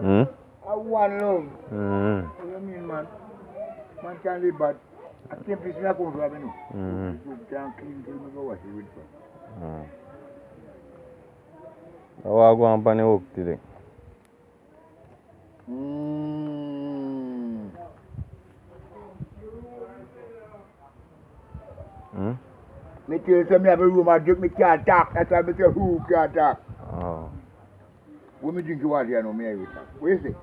Hmm? I one love. Hmm. What do you mean, man? Man can't live bad. I can't piss me up on for me. Hmm. You can't clean till me go wash it with fun. Hmm. I want to go on the work today. Hmm? Me tell you something, I have a room, I drink, me can't talk. That's why I say, who can't talk? Oh. When me drink you water, you know, me every time. What you say?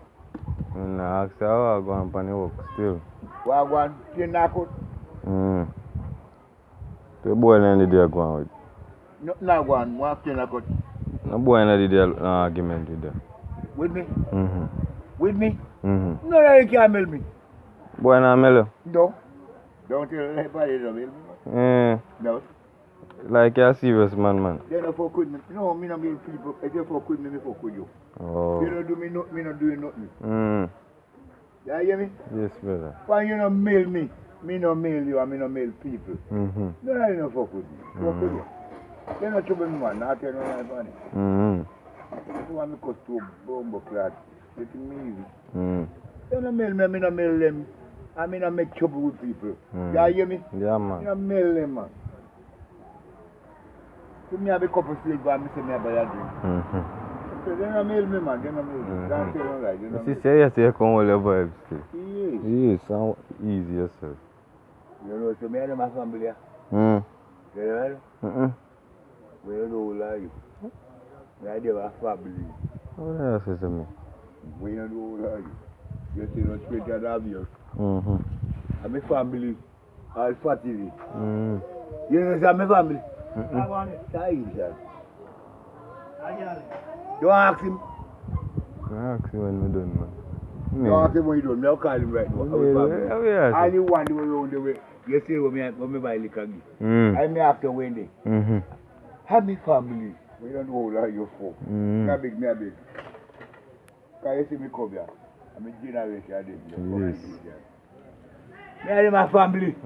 No, actually, I want to go on the work still. What I want, clean knock out? Hmm. The boy in the day go on with. Nothing I want, want clean knock out. No boy in the day argument with them. With me? Mm-hmm. With me? Mm-hmm. No, no, you can't mail me. Boy in the mellow? No. Don't tell anybody to mail me. Eh. No. Like you're a serious man. They don't fuck with me. No, me not mail people. If you fuck with me, me fuck with you. Oh. You don't do me nothing, me not doing nothing. Hmm. You hear me? Yes, brother. Why you not mail me? Me not mail you and me not mail people. Mm-hmm. No, you don't fuck with me. Fuck with you. You not trouble me, man. Not tell no lie funny. Mm-hmm. If you want me to to bumbo clad, let me easy. Mm. You not mail me, me not mail them. I mean, I make trouble with people. Mm. You hear me? Yeah, Me man. not mail them, man. So me have a couple of sleep and me say me have a drink. Mm-hmm. So they don't mail me, man. They don't mail me. Don't tell no lie. They don't You mail see, yes, you come with your vibes still. me. Yes. Yes, sound easy yourself. You know, so me and my family, yeah. Mm. You know? Mm-mm. We don't know who are you. Me and them are family. What else is to me? We don't know who are you. You see, no straight and obvious. Mm-hmm. And my family, all fatty. Mm. You know, say my family. Mm-mm. I want it. Time, sir. Don't ask him. I ask you when we're done, man. Don't ask him when you done. I'll call him right now. All you want to go around the way. You see when me buy liquor. I may have to win it. Mm-hmm. Have me family. We don't know who are you for. Me a big. Because you see me come here. I'm a generation. Yes. Me and my family.